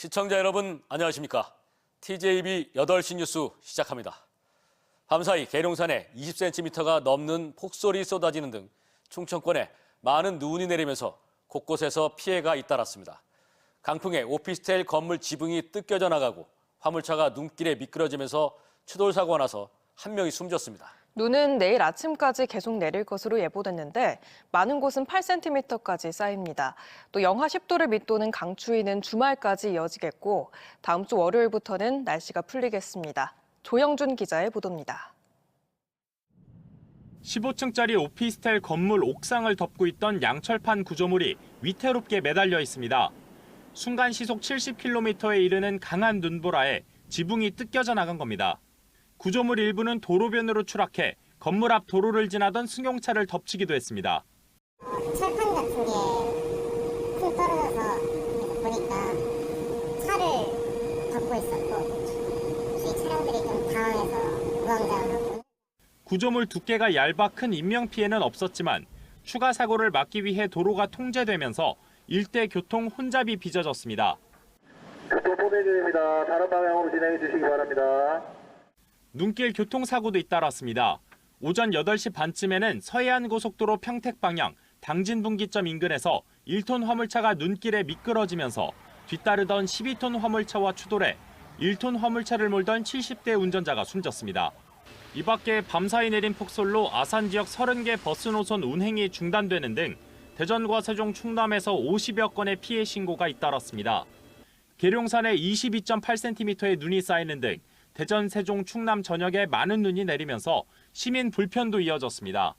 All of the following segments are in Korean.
시청자 여러분 안녕하십니까? TJB 8시 뉴스 시작합니다. 밤사이 계룡산에 20cm가 넘는 폭설이 쏟아지는 등 충청권에 많은 눈이 내리면서 곳곳에서 피해가 잇따랐습니다. 강풍에 오피스텔 건물 지붕이 뜯겨져 나가고 화물차가 눈길에 미끄러지면서 추돌 사고가 나서 한 명이 숨졌습니다. 눈은 내일 아침까지 계속 내릴 것으로 예보됐는데 많은 곳은 8cm까지 쌓입니다. 또 영하 10도를 밑도는 강추위는 주말까지 이어지겠고 다음 주 월요일부터는 날씨가 풀리겠습니다. 조영준 기자의 보도입니다. 15층짜리 오피스텔 건물 옥상을 덮고 있던 양철판 구조물이 위태롭게 매달려 있습니다. 순간 시속 70km에 이르는 강한 눈보라에 지붕이 뜯겨져 나간 겁니다. 구조물 일부는 도로변으로 추락해 건물 앞 도로를 지나던 승용차를 덮치기도 했습니다. 철판 같은 게 쿵 떨어져서 보니까 차를 덮고 있었고 주위 차량들이 좀 당황해서 우왕좌왕하고. 구조물 두께가 얇아 큰 인명피해는 없었지만 추가 사고를 막기 위해 도로가 통제되면서 일대 교통 혼잡이 빚어졌습니다. 교통 포대 중입니다. 다른 방향으로 진행해 주시기 바랍니다. 눈길 교통사고도 잇따랐습니다. 오전 8시 반쯤에는 서해안 고속도로 평택 방향 당진분기점 인근에서 1톤 화물차가 눈길에 미끄러지면서 뒤따르던 12톤 화물차와 추돌해 1톤 화물차를 몰던 70대 운전자가 숨졌습니다. 이 밖에 밤사이 내린 폭설로 아산 지역 30개 버스 노선 운행이 중단되는 등 대전과 세종, 충남에서 50여 건의 피해 신고가 잇따랐습니다. 계룡산에 22.8cm의 눈이 쌓이는 등 대전, 세종, 충남 전역에 많은 눈이 내리면서 시민 불편도 이어졌습니다.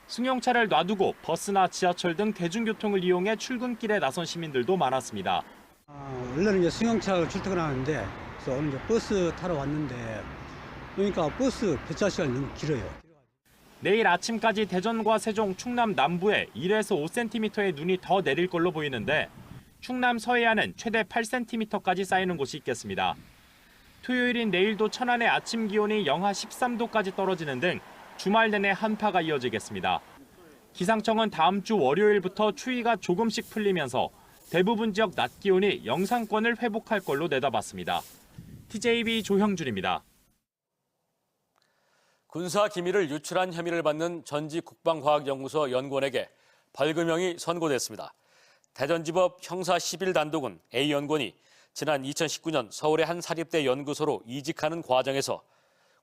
승용차를 놔두고 버스나 지하철 등 대중교통을 이용해 출근길에 나선 시민들도 많았습니다. 원래는 이제 승용차를 출퇴근 하는데 그래서 오늘 이제 버스 타러 왔는데 그러니까 버스 배차 시간이 너무 길어요. 내일 아침까지 대전과 세종, 충남 남부에 1에서 5cm의 눈이 더 내릴 걸로 보이는데 충남 서해안은 최대 8cm까지 쌓이는 곳이 있겠습니다. 토요일인 내일도 천안의 아침 기온이 영하 13도까지 떨어지는 등 주말 내내 한파가 이어지겠습니다. 기상청은 다음 주 월요일부터 추위가 조금씩 풀리면서 대부분 지역 낮 기온이 영상권을 회복할 걸로 내다봤습니다. TJB 조형준입니다. 군사 기밀을 유출한 혐의를 받는 전직국방과학연구소 연구원에게 벌금형이 선고됐습니다. 대전지법 형사 11단독은 A 연구원이 지난 2019년 서울의 한 사립대 연구소로 이직하는 과정에서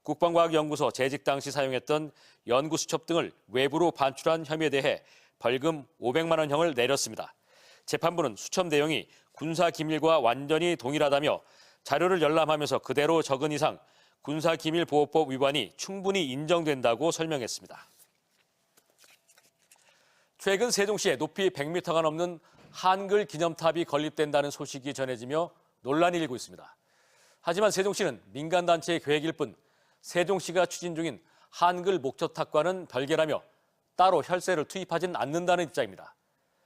국방과학연구소 재직 당시 사용했던 연구수첩 등을 외부로 반출한 혐의에 대해 벌금 500만 원형을 내렸습니다. 재판부는 수첩 내용이 군사기밀과 완전히 동일하다며 자료를 열람하면서 그대로 적은 이상 군사기밀보호법 위반이 충분히 인정된다고 설명했습니다. 최근 세종시에 높이 100m가 넘는 한글 기념탑이 건립된다는 소식이 전해지며 논란이 일고 있습니다. 하지만 세종시는 민간단체의 계획일 뿐 세종시가 추진 중인 한글 목조탑과는 별개라며 따로 혈세를 투입하진 않는다는 입장입니다.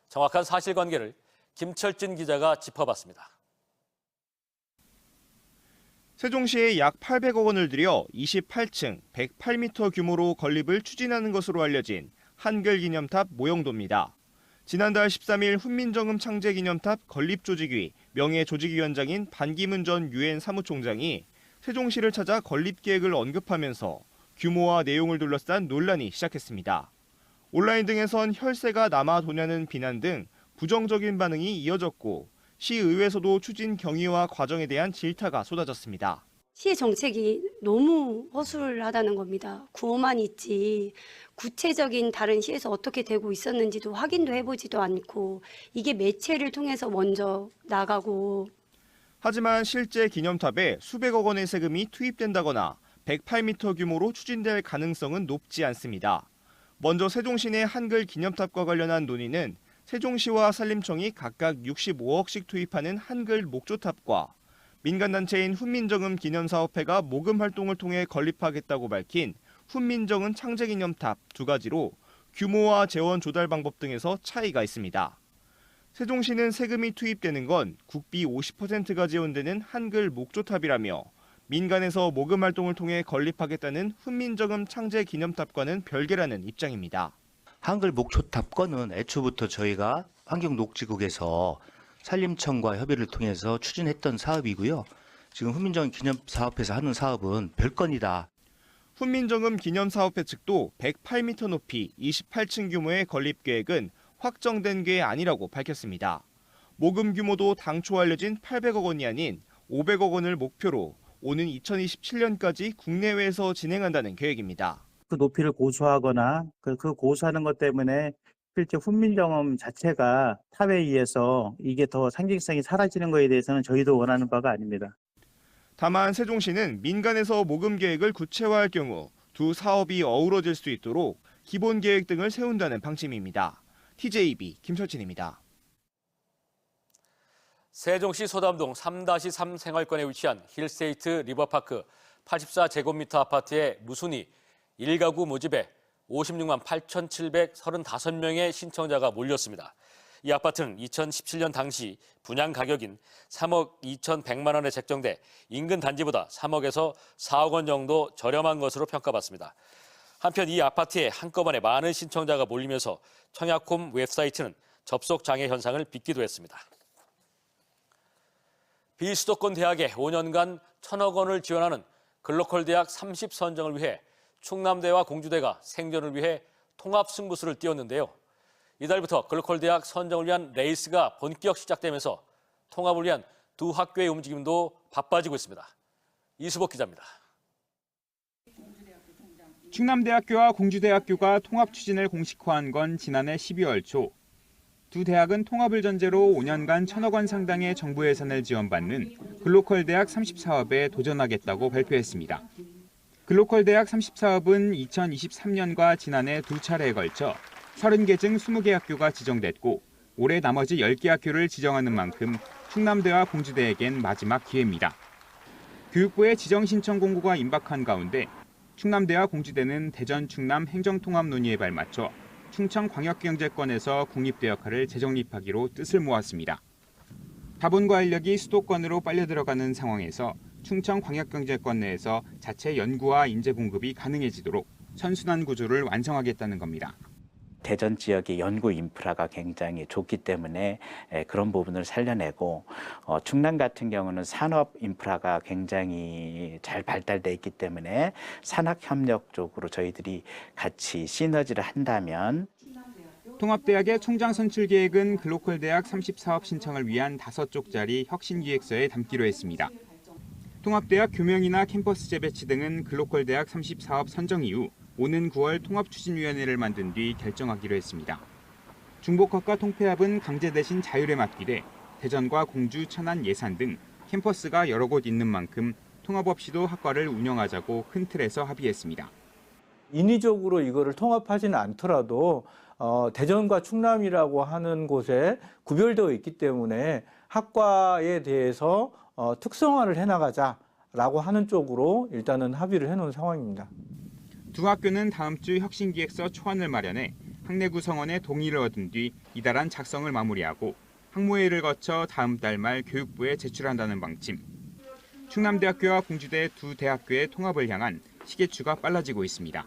정확한 사실관계를 김철진 기자가 짚어봤습니다. 세종시에 약 800억 원을 들여 28층 108m 규모로 건립을 추진하는 것으로 알려진 한글 기념탑 모형도입니다. 지난달 13일 훈민정음 창제기념탑 건립조직위 명예조직위원장인 반기문 전 유엔 사무총장이 세종시를 찾아 건립 계획을 언급하면서 규모와 내용을 둘러싼 논란이 시작했습니다. 온라인 등에선 혈세가 남아도냐는 비난 등 부정적인 반응이 이어졌고 시의회에서도 추진 경위와 과정에 대한 질타가 쏟아졌습니다. 시의 정책이 너무 허술하다는 겁니다. 구호만 있지 구체적인 다른 시에서 어떻게 되고 있었는지도 확인도 해보지도 않고 이게 매체를 통해서 먼저 나가고. 하지만 실제 기념탑에 수백억 원의 세금이 투입된다거나 108m 규모로 추진될 가능성은 높지 않습니다. 먼저 세종시 내 한글 기념탑과 관련한 논의는 세종시와 산림청이 각각 65억씩 투입하는 한글 목조탑과 민간단체인 훈민정음 기념사업회가 모금 활동을 통해 건립하겠다고 밝힌 훈민정음 창제기념탑 두 가지로 규모와 재원 조달 방법 등에서 차이가 있습니다. 세종시는 세금이 투입되는 건 국비 50%가 지원되는 한글 목조탑이라며 민간에서 모금 활동을 통해 건립하겠다는 훈민정음 창제기념탑과는 별개라는 입장입니다. 한글 목초탑 건은 애초부터 저희가 환경녹지국에서 산림청과 협의를 통해서 추진했던 사업이고요. 지금 훈민정음 기념사업에서 하는 사업은 별건이다. 훈민정음 기념사업회 측도 108m 높이 28층 규모의 건립 계획은 확정된 게 아니라고 밝혔습니다. 모금 규모도 당초 알려진 800억 원이 아닌 500억 원을 목표로 오는 2027년까지 국내외에서 진행한다는 계획입니다. 그 높이를 고수하거나 그 고수하는 것 때문에 실제 훈민정음 자체가 탑에 의해서 이게 더 상징성이 사라지는 것에 대해서는 저희도 원하는 바가 아닙니다. 다만 세종시는 민간에서 모금 계획을 구체화할 경우 두 사업이 어우러질 수 있도록 기본 계획 등을 세운다는 방침입니다. TJB 김철진입니다. 세종시 소담동 3-3 생활권에 위치한 힐스테이트 리버파크 84제곱미터 아파트의 무순위 1가구 모집에 56만 8,735명의 신청자가 몰렸습니다. 이 아파트는 2017년 당시 분양 가격인 3억 2,100만 원에 책정돼 인근 단지보다 3억에서 4억 원 정도 저렴한 것으로 평가받습니다. 한편 이 아파트에 한꺼번에 많은 신청자가 몰리면서 청약홈 웹사이트는 접속 장애 현상을 빚기도 했습니다. 비수도권 대학에 5년간 1,000억 원을 지원하는 글로컬 대학 30 선정을 위해 충남대와 공주대가 생존을 위해 통합 승부수를 띄웠는데요. 이달부터 글로컬 대학 선정을 위한 레이스가 본격 시작되면서 통합을 위한 두 학교의 움직임도 바빠지고 있습니다. 이수복 기자입니다. 충남대학교와 공주대학교가 통합 추진을 공식화한 건 지난해 12월 초. 두 대학은 통합을 전제로 5년간 1,000억 원 상당의 정부 예산을 지원받는 글로컬 대학 30 사업에 도전하겠다고 발표했습니다. 글로컬 대학 30 사업은 2023년과 지난해 두 차례에 걸쳐 30개 중 20개 학교가 지정됐고 올해 나머지 10개 학교를 지정하는 만큼 충남대와 공주대에겐 마지막 기회입니다. 교육부의 지정 신청 공고가 임박한 가운데 충남대와 공주대는 대전 충남 행정통합 논의에 발맞춰 충청광역경제권에서 국립대 역할을 재정립하기로 뜻을 모았습니다. 자본과 인력이 수도권으로 빨려 들어가는 상황에서 충청광역경제권 내에서 자체 연구와 인재 공급이 가능해지도록 선순환 구조를 완성하겠다는 겁니다. 대전 지역의 연구 인프라가 굉장히 좋기 때문에 그런 부분을 살려내고 충남 같은 경우는 산업 인프라가 굉장히 잘 발달돼 있기 때문에 산학협력 쪽으로 저희들이 같이 시너지를 한다면 통합대학의 총장 선출 계획은 글로컬 대학 30 사업 신청을 위한 5쪽짜리 혁신기획서에 담기로 했습니다. 통합대학 교명이나 캠퍼스 재배치 등은 글로컬 대학 30 사업 선정 이후 오는 9월 통합추진위원회를 만든 뒤 결정하기로 했습니다. 중복합과 통폐합은 강제 대신 자율에 맡기되 대전과 공주, 천안, 예산 등 캠퍼스가 여러 곳 있는 만큼 통합 없이도 학과를 운영하자고 큰 틀에서 합의했습니다. 인위적으로 이거를 통합하지는 않더라도 대전과 충남이라고 하는 곳에 구별되어 있기 때문에 학과에 대해서 특성화를 해나가자라고 하는 쪽으로 일단은 합의를 해놓은 상황입니다. 두 학교는 다음 주 혁신기획서 초안을 마련해 학내 구성원의 동의를 얻은 뒤 이달안 작성을 마무리하고 학무회의를 거쳐 다음 달 말 교육부에 제출한다는 방침. 충남대학교와 공주대 두 대학교의 통합을 향한 시계추가 빨라지고 있습니다.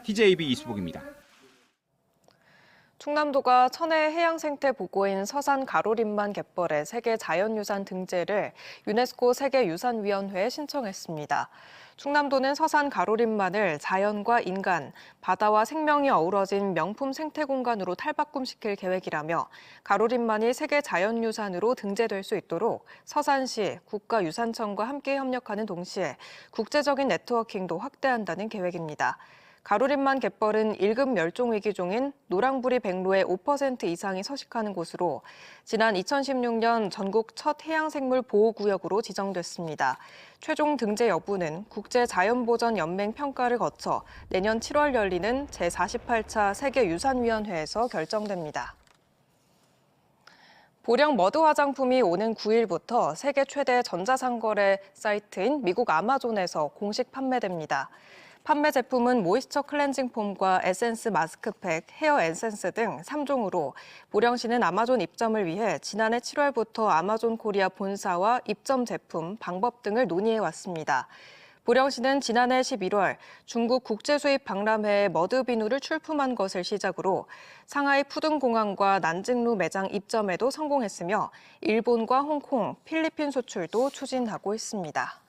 TJB 이수복입니다. 충남도가 천혜 해양생태보고인 서산 가로림만 갯벌의 세계 자연유산 등재를 유네스코 세계유산위원회에 신청했습니다. 충남도는 서산 가로림만을 자연과 인간, 바다와 생명이 어우러진 명품 생태공간으로 탈바꿈시킬 계획이라며 가로림만이 세계 자연유산으로 등재될 수 있도록 서산시, 국가유산청과 함께 협력하는 동시에 국제적인 네트워킹도 확대한다는 계획입니다. 가로림만 갯벌은 1급 멸종위기종인 노랑부리 백로의 5% 이상이 서식하는 곳으로 지난 2016년 전국 첫 해양생물 보호구역으로 지정됐습니다. 최종 등재 여부는 국제자연보전연맹 평가를 거쳐 내년 7월 열리는 제48차 세계유산위원회에서 결정됩니다. 보령 머드 화장품이 오는 9일부터 세계 최대 전자상거래 사이트인 미국 아마존에서 공식 판매됩니다. 판매 제품은 모이스처 클렌징 폼과 에센스 마스크팩, 헤어 에센스 등 3종으로 보령시는 아마존 입점을 위해 지난해 7월부터 아마존 코리아 본사와 입점 제품, 방법 등을 논의해 왔습니다. 보령시는 지난해 11월 중국 국제수입 박람회에 머드 비누를 출품한 것을 시작으로 상하이 푸둥공항과 난징루 매장 입점에도 성공했으며 일본과 홍콩, 필리핀 수출도 추진하고 있습니다.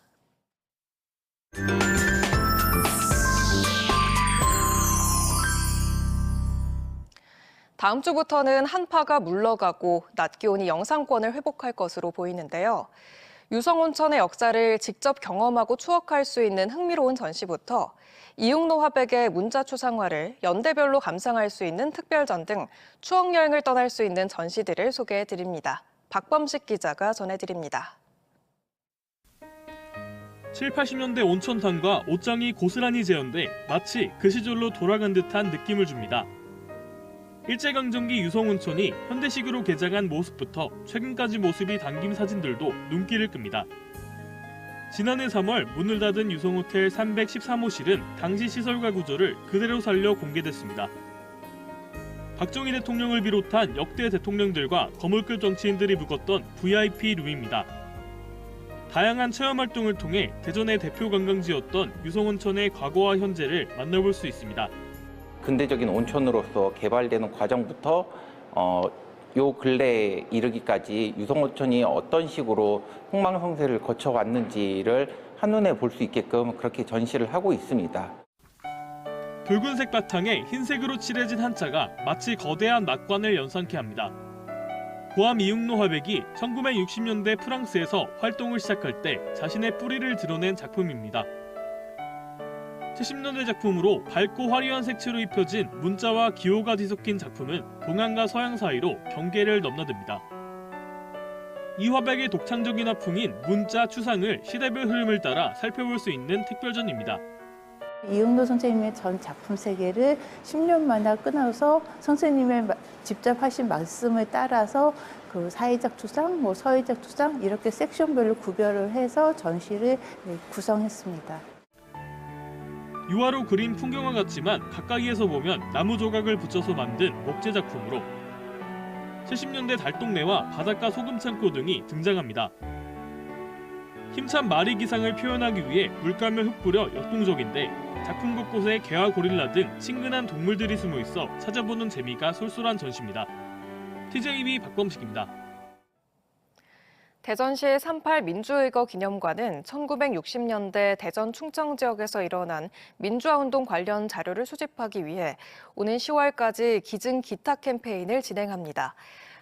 다음 주부터는 한파가 물러가고 낮 기온이 영상권을 회복할 것으로 보이는데요. 유성온천의 역사를 직접 경험하고 추억할 수 있는 흥미로운 전시부터 이육로 화백의 문자 추상화를 연대별로 감상할 수 있는 특별전 등 추억 여행을 떠날 수 있는 전시들을 소개해드립니다. 박범식 기자가 전해드립니다. 7, 80년대 온천탕과 옷장이 고스란히 재현돼 마치 그 시절로 돌아간 듯한 느낌을 줍니다. 일제강점기 유성온천이 현대식으로 개장한 모습부터 최근까지 모습이 담긴 사진들도 눈길을 끕니다. 지난해 3월 문을 닫은 유성호텔 313호실은 당시 시설과 구조를 그대로 살려 공개됐습니다. 박정희 대통령을 비롯한 역대 대통령들과 거물급 정치인들이 묵었던 VIP 룸입니다. 다양한 체험 활동을 통해 대전의 대표 관광지였던 유성온천의 과거와 현재를 만나볼 수 있습니다. 근대적인 온천으로서 개발되는 과정부터 요 근래에 이르기까지 유성온천이 어떤 식으로 흥망성쇠를 거쳐왔는지를 한눈에 볼 수 있게끔 그렇게 전시를 하고 있습니다. 붉은색 바탕에 흰색으로 칠해진 한자가 마치 거대한 낙관을 연상케 합니다. 고암 이육로 화백이 1960년대 프랑스에서 활동을 시작할 때 자신의 뿌리를 드러낸 작품입니다. 70년대 작품으로 밝고 화려한 색채로 입혀진 문자와 기호가 뒤섞인 작품은 동양과 서양 사이로 경계를 넘나듭니다. 이 화백의 독창적인 화풍인 문자 추상을 시대별 흐름을 따라 살펴볼 수 있는 특별전입니다. 이육로 선생님의 전 작품 세계를 10년마다 끊어서 선생님의 직접 하신 말씀을 따라서 그 사회적 추상, 서회적 추상 이렇게 섹션별로 구별을 해서 전시를 구성했습니다. 유화로 그린 풍경화 같지만 가까이에서 보면 나무 조각을 붙여서 만든 목재 작품으로 70년대 달동네와 바닷가 소금창고 등이 등장합니다. 힘찬 마리 기상을 표현하기 위해 물감을 흙뿌려 역동적인데 작품 곳곳에 개와 고릴라 등 친근한 동물들이 숨어 있어 찾아보는 재미가 쏠쏠한 전시입니다. TJB 박범식입니다. 대전시 38 민주의거 기념관은 1960년대 대전 충청 지역에서 일어난 민주화운동 관련 자료를 수집하기 위해 오는 10월까지 기증 기탁 캠페인을 진행합니다.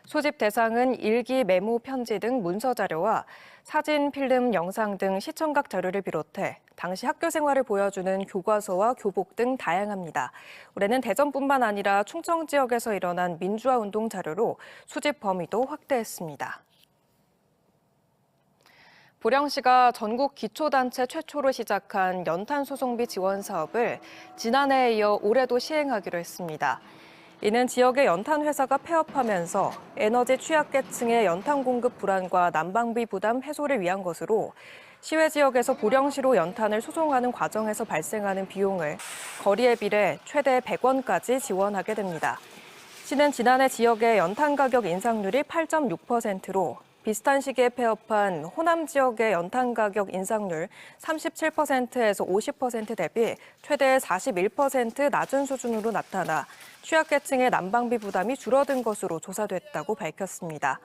소집 대상은 일기, 메모, 편지 등 문서 자료와 사진, 필름, 영상 등 시청각 자료를 비롯해 당시 학교 생활을 보여주는 교과서와 교복 등 다양합니다. 올해는 대전뿐만 아니라 충청 지역에서 일어난 민주화운동 자료로 수집 범위도 확대했습니다. 보령시가 전국 기초단체 최초로 시작한 연탄 소송비 지원 사업을 지난해에 이어 올해도 시행하기로 했습니다. 이는 지역의 연탄 회사가 폐업하면서 에너지 취약계층의 연탄 공급 불안과 난방비 부담 해소를 위한 것으로 시외 지역에서 보령시로 연탄을 소송하는 과정에서 발생하는 비용을 거리에 비례 최대 100원까지 지원하게 됩니다. 시는 지난해 지역의 연탄 가격 인상률이 8.6%로 비슷한 시기에 폐업한 호남 지역의 연탄 가격 인상률 37%에서 50% 대비 최대 41% 낮은 수준으로 나타나 취약계층의 난방비 부담이 줄어든 것으로 조사됐다고 밝혔습니다.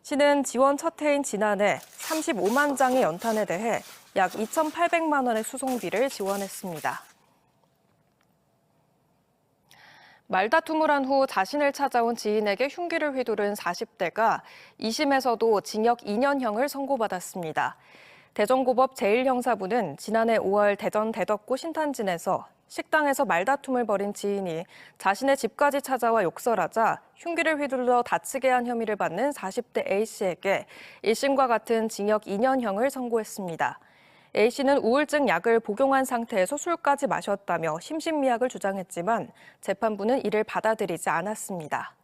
시는 지원 첫 해인 지난해 35만 장의 연탄에 대해 약 2,800만 원의 수송비를 지원했습니다. 말다툼을 한 후 자신을 찾아온 지인에게 흉기를 휘두른 40대가 2심에서도 징역 2년형을 선고받았습니다. 대전고법 제1형사부는 지난해 5월 대전 대덕구 신탄진에서 식당에서 말다툼을 벌인 지인이 자신의 집까지 찾아와 욕설하자 흉기를 휘둘러 다치게 한 혐의를 받는 40대 A씨에게 1심과 같은 징역 2년형을 선고했습니다. A씨는 우울증 약을 복용한 상태에서 술까지 마셨다며 심신미약을 주장했지만 재판부는 이를 받아들이지 않았습니다.